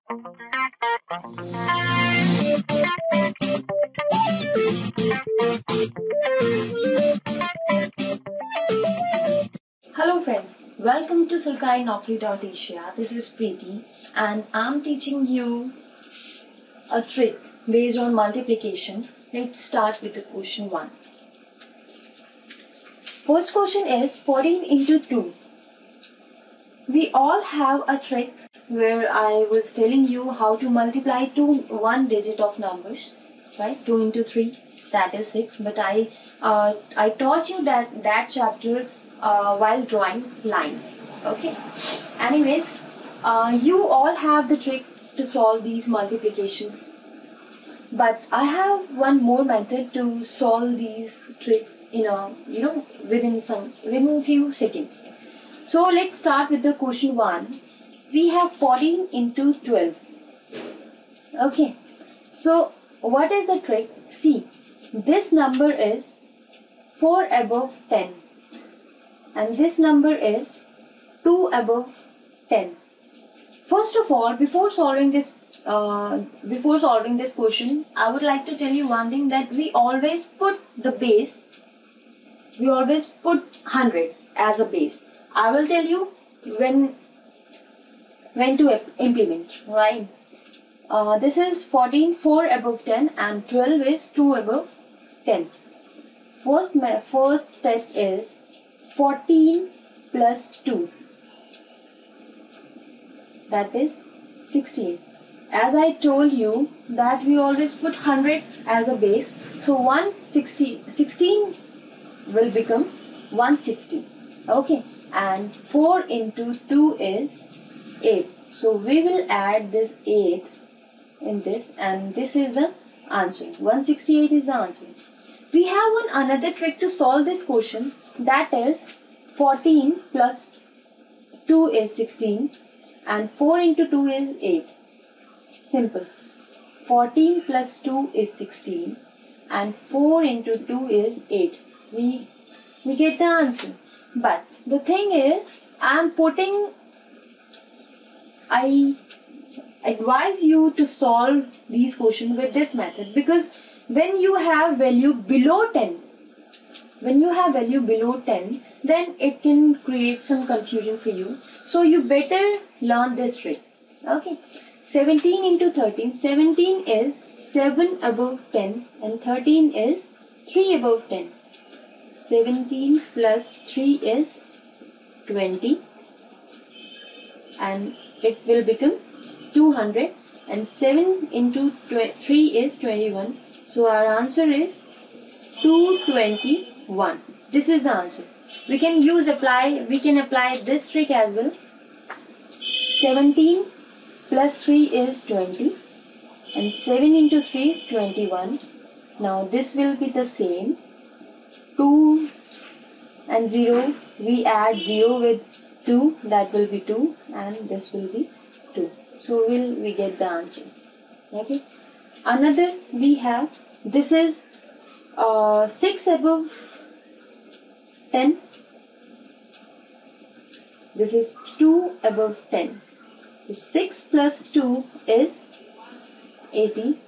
Hello friends, welcome to Sulkai Naukri.Asia. This is Preeti and I'm teaching you a trick based on multiplication. Let's start with the question 1. First question is 14 into 2. We all have a trick where I was telling you how to multiply one digit of numbers, right? 2 into 3, that is 6. But I taught you that chapter while drawing lines. Okay. Anyways, you all have the trick to solve these multiplications. But I have one more method to solve these tricks within a few seconds. So let's start with the question 1. We have 14 into 12. Okay. So what is the trick? See, this number is 4 above 10. And this number is 2 above 10. First of all, before solving this question, I would like to tell you one thing, that we always put 100 as a base. I will tell you when to implement, right? This is 14, 4 above 10, and 12 is 2 above 10. First step is 14 plus 2. That is 16. As I told you that we always put 100 as a base. So 16 will become 160. Okay. And 4 into 2 is 8. So we will add this 8 in this, and this is the answer. 168 is the answer. We have another trick to solve this question, that is 14 plus 2 is 16 and 4 into 2 is 8. Simple. 14 plus 2 is 16 and 4 into 2 is 8. We get the answer. But the thing is, I advise you to solve these questions with this method, because when you have value below 10, then it can create some confusion for you. So you better learn this trick. Okay. 17 into 13. 17 is 7 above 10 and 13 is 3 above 10. 17 plus 3 is 20 and it will become 200, and 7 into 3 is 21. So our answer is 221. This is the answer. We can apply this trick as well. 17 plus 3 is 20 and 7 into 3 is 21. Now this will be the same. 2 and 0, we add 0 with 2, that will be 2, and this will be 2. So we get the answer. Okay. Another we have, this is 6 above 10. This is 2 above 10. So 6 plus 2 is 80.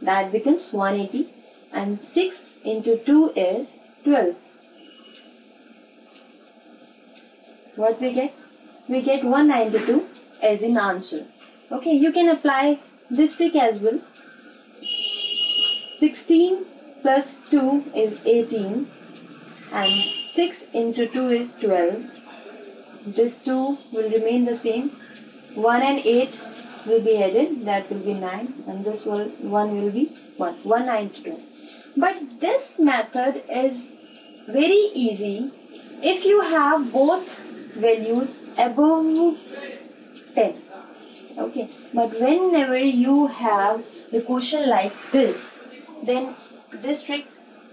That becomes 180. And 6 into 2 is 12. What we get? We get 192 as an answer. Okay, you can apply this trick as well. 16 plus 2 is 18 and 6 into 2 is 12. This 2 will remain the same. 1 and 8 will be added, that will be 9, and this 1 will be 192. But this method is very easy if you have both values above 10. Okay, but whenever you have the question like this, then this trick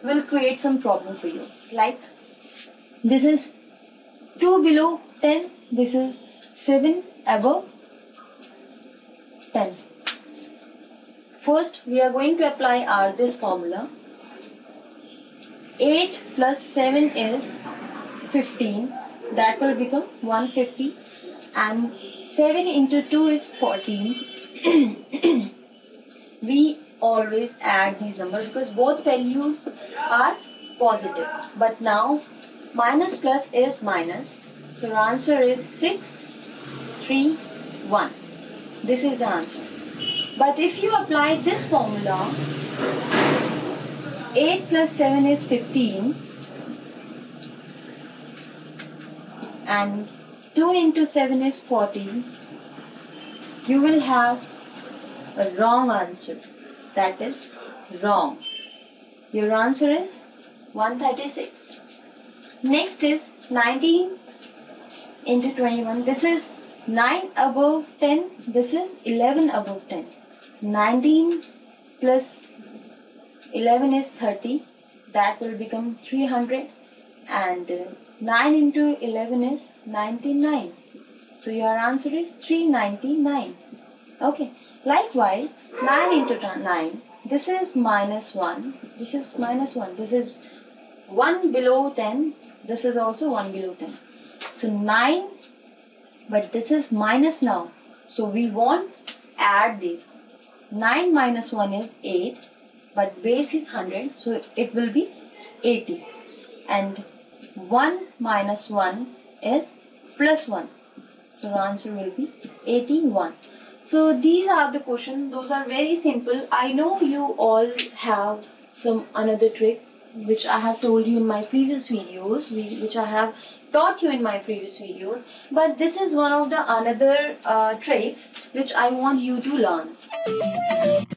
will create some problem for you. Like this is 2 below 10, this is 7 above 10. First, we are going to apply this formula. 8 plus 7 is 15. That will become 150. and 7 into 2 is 14. We always add these numbers because both values are positive. But now minus plus is minus. So our answer is 6, 3, 1. This is the answer. But if you apply this formula, 8 plus 7 is 15 and 2 into 7 is 14, you will have a wrong answer. That is wrong. Your answer is 136. Next is 19 into 21. This is 9 above 10. This is 11 above 10. 19 plus 11 is 30. That will become 300. And 9 into 11 is 99. So your answer is 399. Okay. Likewise, 9 into 9. This is minus 1. This is minus 1. This is 1 below 10. This is also 1 below 10. So 9, but this is minus now. So we won't add these. 9 minus 1 is 8, but base is 100. So it will be 80. And 1 minus 1 is plus 1. So the answer will be 81. So these are the questions. Those are very simple. I know you all have some another trick which I have told you in my previous videos, which I have taught you in my previous videos. But this is one of the another tricks which I want you to learn.